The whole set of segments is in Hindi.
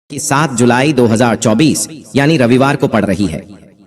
कि 7 जुलाई 2024 यानी रविवार को पड़ रही है।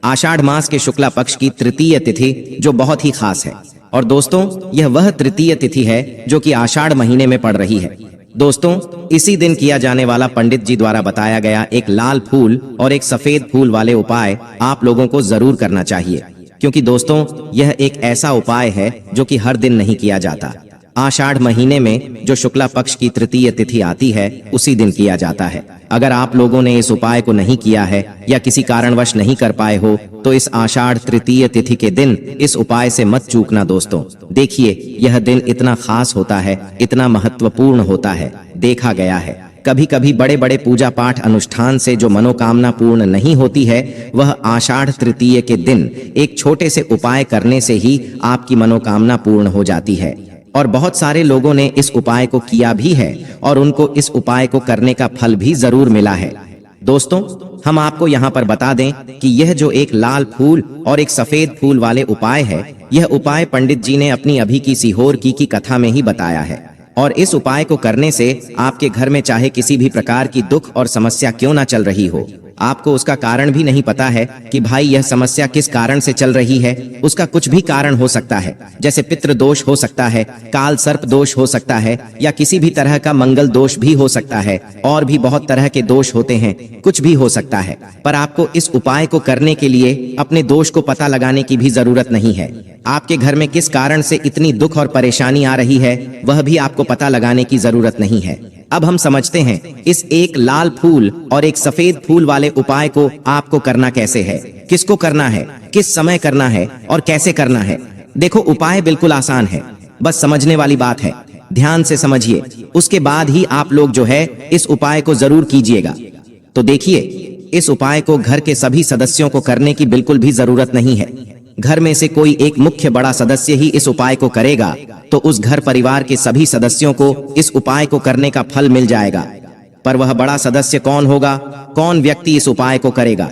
आषाढ़ मास के शुक्ला पक्ष की तृतीय तिथि जो बहुत ही खास है। और दोस्तों, यह वह तृतीय तिथि है जो कि आषाढ़ महीने में पड़ रही है। दोस्तों, इसी दिन किया जाने वाला पंडित जी द्वारा बताया गया एक लाल फूल और एक सफेद फूल वाले उपाय आप लोगों को जरूर करना चाहिए, क्योंकि दोस्तों यह एक ऐसा उपाय है जो कि हर दिन नहीं किया जाता। आषाढ़ महीने में जो शुक्ला पक्ष की तृतीय तिथि आती है उसी दिन किया जाता है। अगर आप लोगों ने इस उपाय को नहीं किया है या किसी कारणवश नहीं कर पाए हो तो इस आषाढ़ तृतीय तिथि के दिन इस उपाय से मत चूकना। दोस्तों देखिए, यह दिन इतना खास होता है, इतना महत्वपूर्ण होता है। देखा गया है कभी कभी बड़े बड़े पूजा पाठ अनुष्ठान से जो मनोकामना पूर्ण नहीं होती है, वह आषाढ़ तृतीय के दिन एक छोटे से उपाय करने से ही आपकी मनोकामना पूर्ण हो जाती है। और बहुत सारे लोगों ने इस उपाय को किया भी है और उनको इस उपाय को करने का फल भी जरूर मिला है। दोस्तों, हम आपको यहाँ पर बता दें कि यह जो एक लाल फूल और एक सफेद फूल वाले उपाय है, यह उपाय पंडित जी ने अपनी अभी की सीहोर की कथा में ही बताया है। और इस उपाय को करने से आपके घर में चाहे किसी भी प्रकार की दुख और समस्या क्यों ना चल रही हो, आपको उसका कारण भी नहीं पता है कि भाई यह समस्या किस कारण से चल रही है, उसका कुछ भी कारण हो सकता है। जैसे पितृ दोष हो सकता है, काल सर्प दोष हो सकता है, या किसी भी तरह का मंगल दोष भी हो सकता है, और भी बहुत तरह के दोष होते हैं, कुछ भी हो सकता है। पर आपको इस उपाय को करने के लिए अपने दोष को पता लगाने की भी जरूरत नहीं है। आपके घर में किस कारण से इतनी दुख और परेशानी आ रही है, वह भी आपको पता लगाने की जरूरत नहीं है। अब हम समझते हैं इस एक लाल फूल और एक सफेद फूल वाले उपाय को आपको करना कैसे है, किसको करना है, किस समय करना है और कैसे करना है। देखो, उपाय बिल्कुल आसान है, बस समझने वाली बात है। ध्यान से समझिए, उसके बाद ही आप लोग जो है इस उपाय को जरूर कीजिएगा। तो देखिए, इस उपाय को घर के सभी सदस्यों को करने की बिल्कुल भी जरूरत नहीं है। घर में से कोई एक मुख्य बड़ा सदस्य ही इस उपाय को करेगा तो उस घर परिवार के सभी सदस्यों को इस उपाय को करने का फल मिल जाएगा। पर वह बड़ा सदस्य कौन होगा, कौन व्यक्ति इस उपाय को करेगा?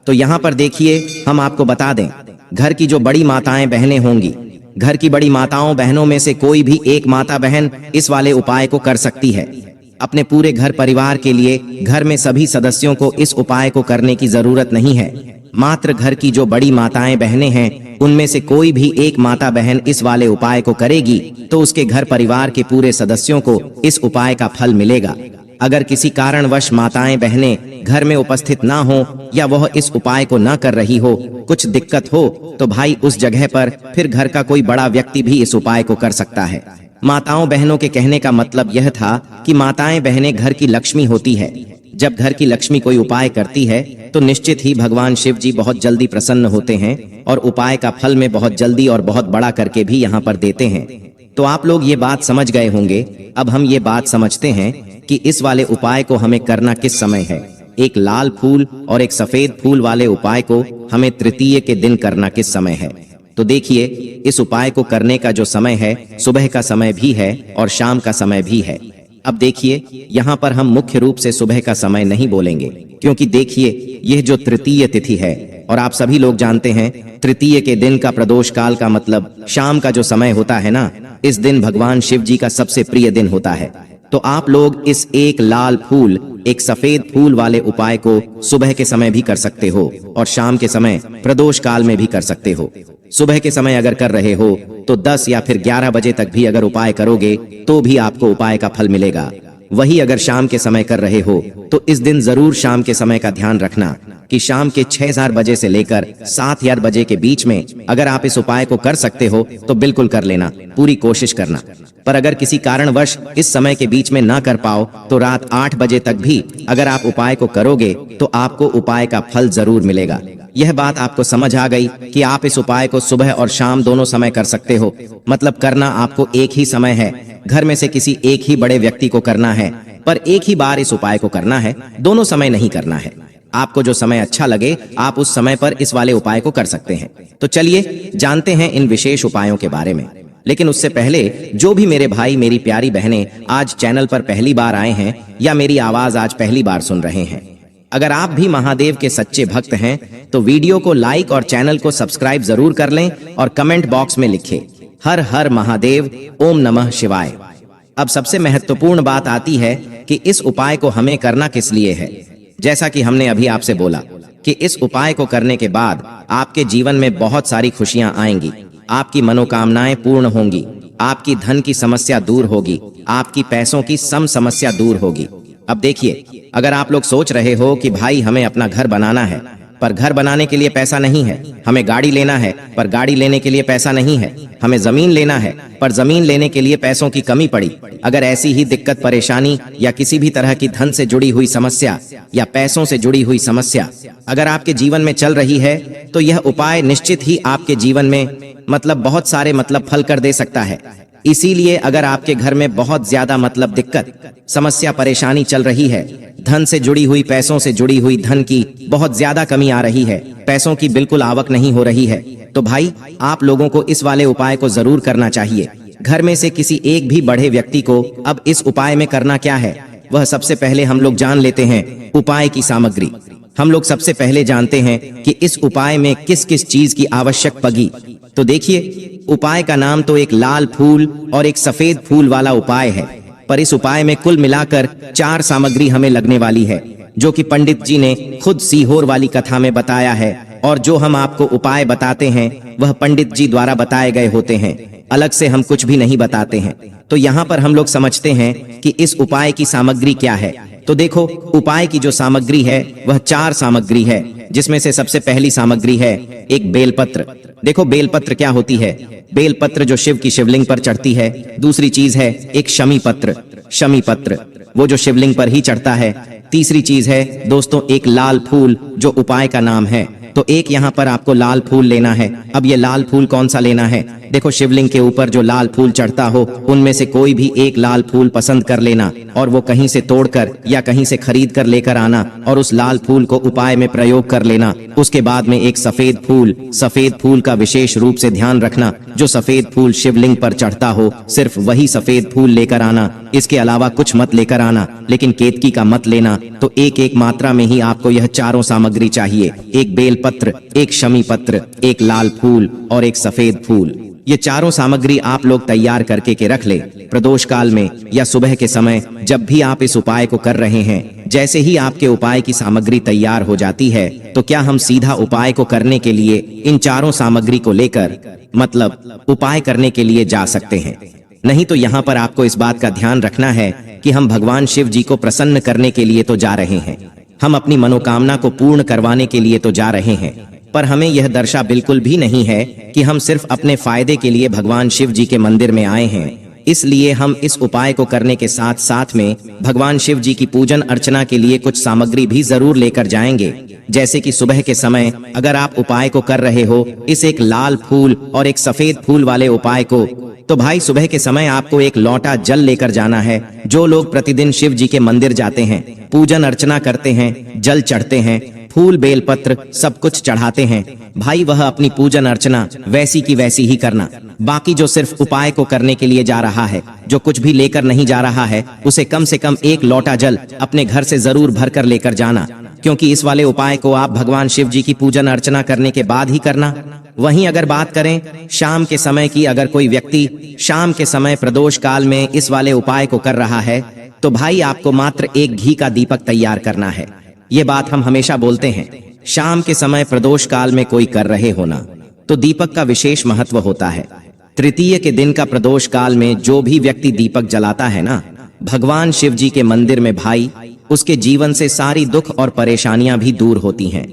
तो यहाँ पर देखिए, हम आपको बता दें, घर की जो बड़ी माताएं बहनें होंगी, घर की बड़ी माताओं बहनों में से कोई भी एक माता बहन इस वाले उपाय को कर सकती है। अपने पूरे घर परिवार के लिए घर में सभी सदस्यों को इस उपाय को करने की जरूरत नहीं है। मात्र घर की जो बड़ी माताएं बहनें हैं, उनमें से कोई भी एक माता बहन इस वाले उपाय को करेगी तो उसके घर परिवार के पूरे सदस्यों को इस उपाय का फल मिलेगा। अगर किसी कारणवश माताएं बहनें घर में उपस्थित ना हो या वह इस उपाय को ना कर रही हो, कुछ दिक्कत हो, तो भाई उस जगह पर फिर घर का कोई बड़ा व्यक्ति भी इस उपाय को कर सकता है। माताओं बहनों के कहने का मतलब यह था कि माताएं बहनें घर की लक्ष्मी होती है। जब घर की लक्ष्मी कोई उपाय करती है तो निश्चित ही भगवान शिव जी बहुत जल्दी प्रसन्न होते हैं और उपाय का फल में बहुत जल्दी और बहुत बड़ा करके भी यहाँ पर देते हैं। तो आप लोग ये बात समझ गए होंगे। अब हम ये बात समझते हैं कि इस वाले उपाय को हमें करना किस समय है। एक लाल फूल और एक सफेद फूल वाले उपाय को हमें तृतीय के दिन करना किस समय है। तो देखिए, इस उपाय को करने का जो समय है, सुबह का समय भी है और शाम का समय भी है। अब देखिए, यहाँ पर हम मुख्य रूप से सुबह का समय नहीं बोलेंगे, क्योंकि देखिए यह जो तृतीय तिथि है, और आप सभी लोग जानते हैं तृतीय के दिन का प्रदोष काल का मतलब शाम का जो समय होता है ना, इस दिन भगवान शिव जी का सबसे प्रिय दिन होता है। तो आप लोग इस एक लाल फूल एक सफेद फूल वाले उपाय को सुबह के समय भी कर सकते हो और शाम के समय प्रदोष काल में भी कर सकते हो। सुबह के समय अगर कर रहे हो तो 10 या फिर 11 बजे तक भी अगर उपाय करोगे तो भी आपको उपाय का फल मिलेगा। वही अगर शाम के समय कर रहे हो तो इस दिन जरूर शाम के समय का ध्यान रखना कि शाम के 6 बजे से लेकर 7 बजे के बीच में अगर आप इस उपाय को कर सकते हो तो बिल्कुल कर लेना, पूरी कोशिश करना। पर अगर किसी कारणवश इस समय के बीच में ना कर पाओ तो रात 8 बजे तक भी अगर आप उपाय को करोगे तो आपको उपाय का फल जरूर मिलेगा। यह बात आपको समझ आ गई कि आप इस उपाय को सुबह और शाम दोनों समय कर सकते हो। मतलब करना आपको एक ही समय है, घर में से किसी एक ही बड़े व्यक्ति को करना है, पर एक ही बार इस उपाय को करना है, दोनों समय नहीं करना है। आपको जो समय अच्छा लगे आप उस समय पर इस वाले उपाय को कर सकते हैं। तो चलिए जानते हैं इन विशेष उपायों के बारे में। लेकिन उससे पहले जो भी मेरे भाई मेरी प्यारी बहनें आज चैनल पर पहली बार आए हैं या मेरी आवाज आज पहली बार सुन रहे हैं, अगर आप भी महादेव के सच्चे भक्त हैं तो वीडियो को लाइक और चैनल को सब्सक्राइब जरूर कर लें और कमेंट बॉक्स में लिखें हर हर महादेव, ओम नमः शिवाय। अब सबसे महत्वपूर्ण बात आती है कि इस उपाय को हमें करना किस लिए है। जैसा कि हमने अभी आपसे बोला कि इस उपाय को करने के बाद आपके जीवन में बहुत सारी खुशियां आएंगी, आपकी मनोकामनाएं पूर्ण होंगी, आपकी धन की समस्या दूर होगी, आपकी पैसों की समस्या दूर होगी। अब देखिए, अगर आप लोग सोच रहे हो कि भाई हमें अपना घर बनाना है पर घर बनाने के लिए पैसा नहीं है, हमें गाड़ी लेना है पर गाड़ी लेने के लिए पैसा नहीं है, हमें जमीन लेना है पर जमीन लेने के लिए पैसों की कमी पड़ी, अगर ऐसी ही दिक्कत परेशानी या किसी भी तरह की धन से जुड़ी हुई समस्या या पैसों से जुड़ी हुई समस्या अगर आपके जीवन में चल रही है, तो यह उपाय निश्चित ही आपके जीवन में बहुत सारे फल कर दे सकता है। इसीलिए अगर आपके घर में बहुत ज्यादा दिक्कत समस्या परेशानी चल रही है, धन से जुड़ी हुई पैसों से जुड़ी हुई धन की बहुत ज्यादा कमी आ रही है, पैसों की बिल्कुल आवक नहीं हो रही है, तो भाई आप लोगों को इस वाले उपाय को जरूर करना चाहिए। घर में से किसी एक भी बड़े व्यक्ति को अब इस उपाय में करना क्या है, वह सबसे पहले हम लोग जान लेते हैं उपाय की सामग्री। हम लोग सबसे पहले जानते हैं कि इस उपाय में किस किस चीज की आवश्यक पगी। तो देखिए, उपाय का नाम तो एक लाल फूल और एक सफेद फूल वाला उपाय है, पर इस उपाय में कुल मिलाकर 4 सामग्री हमें लगने वाली है, जो कि पंडित जी ने खुद सीहोर वाली कथा में बताया है। और जो हम आपको उपाय बताते हैं वह पंडित जी द्वारा बताए गए होते हैं, अलग से हम कुछ भी नहीं बताते हैं। तो यहाँ पर हम लोग समझते हैं कि इस उपाय की सामग्री क्या है। तो देखो, उपाय की जो सामग्री है वह 4 सामग्री है, जिसमें से सबसे पहली सामग्री है एक बेलपत्र। देखो, बेलपत्र क्या होती है? बेलपत्र जो शिव की शिवलिंग पर चढ़ती है। दूसरी चीज है एक शमी पत्र, शमी पत्र वो जो शिवलिंग पर ही चढ़ता है। तीसरी चीज है दोस्तों एक लाल फूल, जो उपाय का नाम है। तो एक यहाँ पर आपको लाल फूल लेना है। अब ये लाल फूल कौन सा लेना है? देखो, शिवलिंग के ऊपर जो लाल फूल चढ़ता हो उनमें से कोई भी एक लाल फूल पसंद कर लेना और वो कहीं से तोड़कर या कहीं से खरीद कर लेकर आना और उस लाल फूल को उपाय में प्रयोग कर लेना। उसके बाद में एक सफेद फूल का विशेष रूप से ध्यान रखना, जो सफेद फूल शिवलिंग पर चढ़ता हो सिर्फ वही सफेद फूल लेकर आना, इसके अलावा कुछ मत लेकर आना, लेकिन केतकी का मत लेना। तो एक एक मात्रा में ही आपको यह चारों सामग्री चाहिए, एक बेलपत्र, एक शमी पत्र, एक लाल फूल और एक सफेद फूल। ये चारों सामग्री आप लोग तैयार करके के रख ले। प्रदोष काल में या सुबह के समय जब भी आप इस उपाय को कर रहे हैं, जैसे ही आपके उपाय की सामग्री तैयार हो जाती है, तो क्या हम सीधा उपाय को करने के लिए इन चारों सामग्री को लेकर उपाय करने के लिए जा सकते हैं। नहीं तो यहाँ पर आपको इस बात का ध्यान रखना है कि हम भगवान शिव जी को प्रसन्न करने के लिए तो जा रहे हैं, हम अपनी मनोकामना को पूर्ण करवाने के लिए तो जा रहे हैं, पर हमें यह दर्शा बिल्कुल भी नहीं है कि हम सिर्फ अपने फायदे के लिए भगवान शिव जी के मंदिर में आए हैं। इसलिए हम इस उपाय को करने के साथ साथ में भगवान शिव जी की पूजन अर्चना के लिए कुछ सामग्री भी जरूर लेकर जाएंगे। जैसे कि सुबह के समय अगर आप उपाय को कर रहे हो इस एक लाल फूल और एक सफेद फूल वाले उपाय को, तो भाई सुबह के समय आपको एक लोटा जल लेकर जाना है। जो लोग प्रतिदिन शिव जी के मंदिर जाते हैं, पूजन अर्चना करते हैं, जल चढ़ते हैं, फूल बेलपत्र सब कुछ चढ़ाते हैं, भाई वह अपनी पूजन अर्चना वैसी की वैसी ही करना। बाकी जो सिर्फ उपाय को करने के लिए जा रहा है, जो कुछ भी लेकर नहीं जा रहा है, उसे कम से कम एक लोटा जल अपने घर से जरूर भर कर लेकर जाना, क्योंकि इस वाले उपाय को आप भगवान शिव जी की पूजन अर्चना करने के बाद ही करना। वहीं अगर बात करें शाम के समय की, अगर कोई व्यक्ति शाम के समय प्रदोष काल में इस वाले उपाय को कर रहा है, तो भाई आपको मात्र एक घी का दीपक तैयार करना है। ये बात हम हमेशा बोलते हैं, शाम के समय प्रदोष काल में कोई कर रहे होना तो दीपक का विशेष महत्व होता है। तृतीय के दिन का प्रदोष काल में जो भी व्यक्ति दीपक जलाता है ना भगवान शिव जी के मंदिर में, भाई उसके जीवन से सारी दुख और परेशानियां भी दूर होती हैं।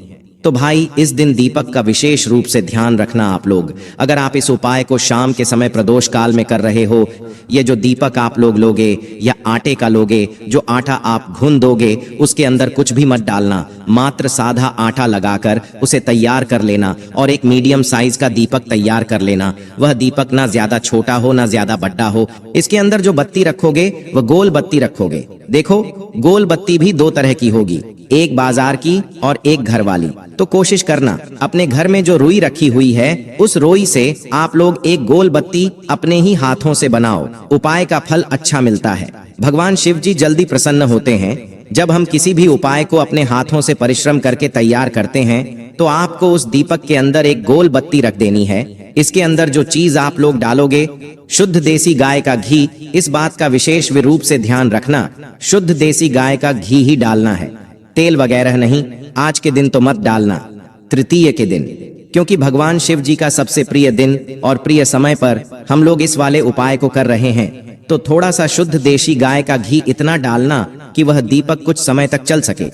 तो भाई इस दिन दीपक का विशेष रूप से ध्यान रखना आप लोग। अगर आप इस उपाय को शाम के समय प्रदोष काल में कर रहे हो, ये जो दीपक आप लोग लोगे या आटे का लोगे, जो आटा आप घुन दोगे उसके अंदर कुछ भी मत डालना, मात्र साधा आटा लगाकर उसे तैयार कर लेना और एक मीडियम साइज का दीपक तैयार कर लेना। वह दीपक ना ज्यादा छोटा हो ना ज्यादा बड़ा हो। इसके अंदर जो बत्ती रखोगे वह गोल बत्ती रखोगे। देखो, गोल बत्ती भी 2 तरह की होगी, एक बाजार की और एक घर वाली। तो कोशिश करना अपने घर में जो रुई रखी हुई है उस रुई से आप लोग एक गोल बत्ती अपने ही हाथों से बनाओ। उपाय का फल अच्छा मिलता है, भगवान शिव जी जल्दी प्रसन्न होते हैं। जब हम किसी भी उपाय को अपने हाथों से परिश्रम करके तैयार करते हैं तो आपको उस दीपक के अंदर एक गोल बत्ती रख देनी है। इसके अंदर जो चीज आप लोग डालोगे, शुद्ध देसी गाय का घी, इस बात का विशेष रूप से ध्यान रखना, शुद्ध देसी गाय का घी ही डालना है, तेल वगैरह नहीं। आज के दिन तो मत डालना, तृतीय के दिन, क्योंकि भगवान शिव जी का सबसे प्रिय दिन और प्रिय समय पर हम लोग इस वाले उपाय को कर रहे हैं। तो थोड़ा सा शुद्ध देसी गाय का घी इतना डालना कि वह दीपक कुछ समय तक चल सके।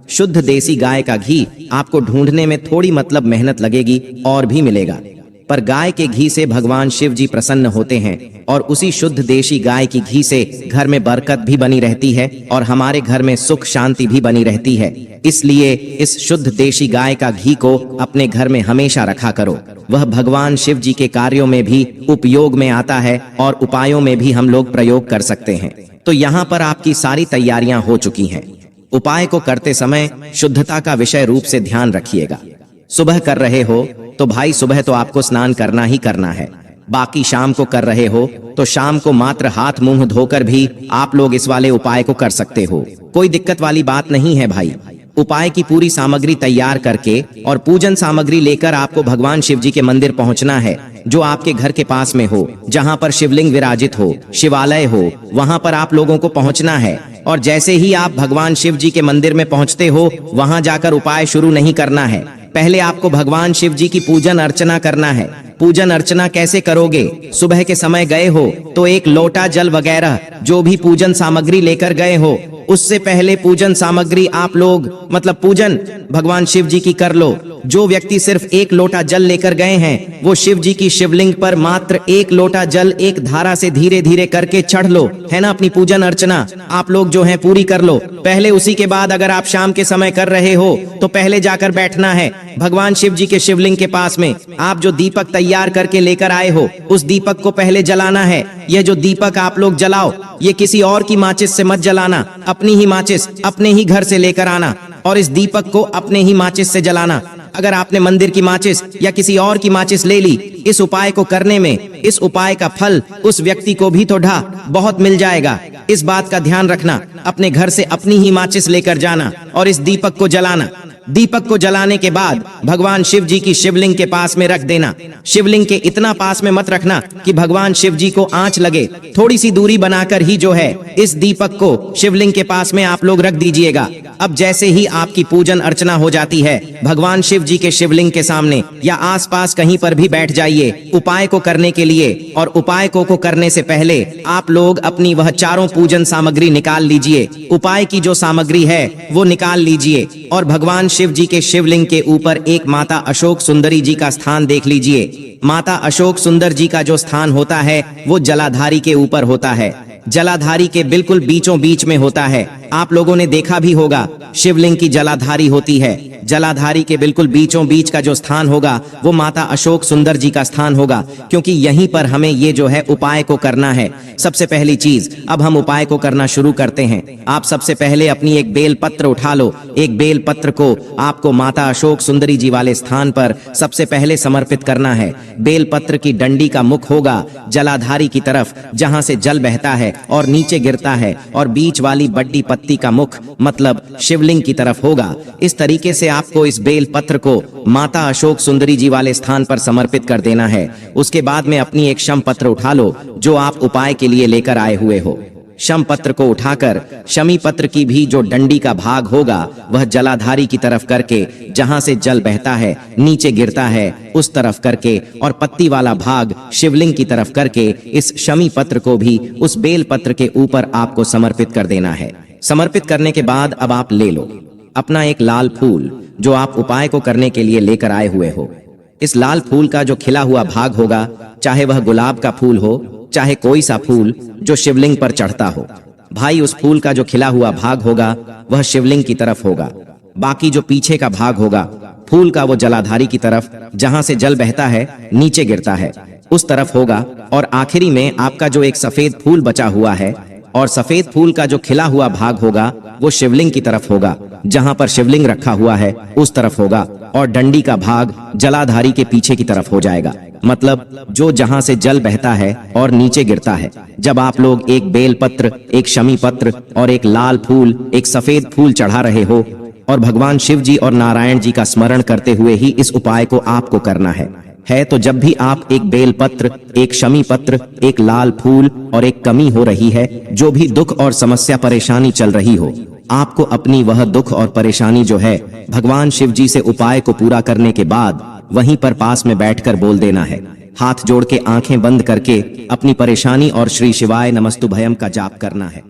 शुद्ध देसी गाय का घी आपको ढूंढने में थोड़ी मतलब मेहनत लगेगी और भी मिलेगा, पर गाय के घी से भगवान शिव जी प्रसन्न होते हैं और उसी शुद्ध देसी गाय की घी से घर में बरकत भी बनी रहती है और हमारे घर में सुख शांति भी बनी रहती है। इसलिए इस शुद्ध देसी गाय का घी को अपने घर में हमेशा रखा करो। वह भगवान शिव जी के कार्यों में भी उपयोग में आता है और उपायों में भी हम लोग प्रयोग कर सकते हैं। तो यहाँ पर आपकी सारी तैयारियां हो चुकी हैं। उपाय को करते समय शुद्धता का विषय रूप से ध्यान रखिएगा। सुबह कर रहे हो तो भाई सुबह तो आपको स्नान करना ही करना है। बाकी शाम को कर रहे हो तो शाम को मात्र हाथ मुंह धोकर भी आप लोग इस वाले उपाय को कर सकते हो। कोई दिक्कत वाली बात नहीं है भाई। उपाय की पूरी सामग्री तैयार करके और पूजन सामग्री लेकर आपको भगवान शिव जी के मंदिर पहुंचना है, जो आपके घर के पास में हो, जहां पर शिवलिंग विराजित हो, शिवालय हो, वहां पर आप लोगों को पहुंचना है। और जैसे ही आप भगवान शिव जी के मंदिर में पहुंचते हो, वहां जाकर उपाय शुरू नहीं करना है। पहले आपको भगवान शिव जी की पूजन अर्चना करना है। पूजन अर्चना कैसे करोगे? सुबह के समय गए हो तो एक लोटा जल वगैरह जो भी पूजन सामग्री लेकर गए हो, उससे पहले पूजन सामग्री आप लोग मतलब पूजन भगवान शिव जी की कर लो। जो व्यक्ति सिर्फ एक लोटा जल लेकर गए हैं, वो शिव जी की शिवलिंग पर मात्र एक लोटा जल एक धारा से धीरे धीरे करके चढ़ लो, है ना। अपनी पूजन अर्चना आप लोग जो है पूरी कर लो पहले। उसी के बाद अगर आप शाम के समय कर रहे हो तो पहले जाकर बैठना है भगवान शिव जी के शिवलिंग के पास में। आप जो दीपक तैयार करके लेकर आए हो, उस दीपक को पहले जलाना है। यह जो दीपक आप लोग जलाओ, ये किसी और की माचिस से मत जलाना, अपनी ही माचिस अपने ही घर से लेकर आना और इस दीपक को अपने ही माचिस से जलाना। अगर आपने मंदिर की माचिस या किसी और की माचिस ले ली, इस उपाय को करने में इस उपाय का फल उस व्यक्ति को भी तो बहुत मिल जाएगा। इस बात का ध्यान रखना। अपने घर से अपनी ही माचिस लेकर जाना और इस दीपक को जलाना। दीपक को जलाने के बाद भगवान शिव जी की शिवलिंग के पास में रख देना। शिवलिंग के इतना पास में मत रखना कि भगवान शिव जी को आंच लगे। थोड़ी सी दूरी बनाकर ही जो है इस दीपक को शिवलिंग के पास में आप लोग रख दीजिएगा। अब जैसे ही आपकी पूजन अर्चना हो जाती है, भगवान शिव जी के शिवलिंग के सामने या आसपास कहीं पर भी बैठ जाइए उपाय को करने के लिए। और उपाय को करने से पहले आप लोग अपनी वह चारों पूजन सामग्री निकाल लीजिए। उपाय की जो सामग्री है वो निकाल लीजिए और भगवान शिव जी के शिवलिंग के ऊपर एक माता अशोक सुंदरी जी का स्थान देख लीजिए। माता अशोक सुंदर जी का जो स्थान होता है वो जलाधारी के ऊपर होता है। जलाधारी के बिल्कुल बीचों बीच में होता है। आप लोगों ने देखा भी होगा शिवलिंग की जलाधारी होती है। जलाधारी के बिल्कुल बीचों बीच का जो स्थान होगा वो माता अशोक सुंदर जी का स्थान होगा, क्योंकि यहीं पर हमें ये जो है उपाय को करना है। सबसे पहली चीज, अब हम उपाय को करना शुरू करते हैं। आप सबसे पहले अपनी एक बेल पत्र उठा लो। एक बेल पत्र को आपको माता अशोक सुंदरी जी वाले स्थान पर सबसे पहले समर्पित करना है। बेल पत्र की डंडी का मुख होगा जलाधारी की तरफ, जहां से जल बहता है और नीचे गिरता है, और बीच वाली बड्डी पत्ती का मुख मतलब शिवलिंग की तरफ होगा। इस तरीके से आपको इस बेल पत्र को माता अशोक सुंदरी जी वाले स्थान पर समर्पित कर देना है। उसके बाद में अपनी एक शम पत्र उठा लो जो आप उपाय के लिए लेकर आए हुए हो। शम पत्र को उठाकर शमी पत्र की भी जो डंडी का भाग होगा वह जलाधारी की तरफ करके, जहां से जल बहता है नीचे गिरता है उस तरफ करके, और पत्ती वाला भाग शिवलिंग की तरफ करके इस शमी पत्र को भी उस बेल पत्र के ऊपर आपको समर्पित कर देना है। समर्पित करने के बाद अब आप ले लो अपना एक लाल फूल जो आप उपाय को करने के लिए लेकर आए हुए हो। इस लाल फूल का जो खिला हुआ भाग होगा, चाहे वह गुलाब का फूल हो, चाहे कोई सा फूल जो शिवलिंग पर चढ़ता हो, भाई उस फूल का जो खिला हुआ भाग होगा वह शिवलिंग की तरफ होगा। बाकी जो पीछे का भाग होगा फूल का वो जलाधारी की तरफ, जहां से जल बहता है नीचे गिरता है उस तरफ होगा। और आखिरी में आपका जो एक सफेद फूल बचा हुआ है, और सफेद फूल का जो खिला हुआ भाग होगा वो शिवलिंग की तरफ होगा, जहां पर शिवलिंग रखा हुआ है उस तरफ होगा। और डंडी का भाग जलाधारी के पीछे की तरफ हो जाएगा। मतलब जो जहां से जल बहता है और नीचे गिरता है। जब आप लोग एक बेल पत्र, एक शमी पत्र और एक लाल फूल, एक सफेद फूल चढ़ा रहे हो और भगवान शिव जी और नारायण जी का स्मरण करते हुए ही इस उपाय को आपको करना है तो जब भी आप एक बेल पत्र, एक शमी पत्र, एक लाल फूल और एक कमी हो रही है, जो भी दुख और समस्या परेशानी चल रही हो, आपको अपनी वह दुख और परेशानी जो है भगवान शिव जी से उपाय को पूरा करने के बाद वहीं पर पास में बैठकर बोल देना है। हाथ जोड़ के आंखें बंद करके अपनी परेशानी और श्री शिवाय नमस्तुभयम का जाप करना है।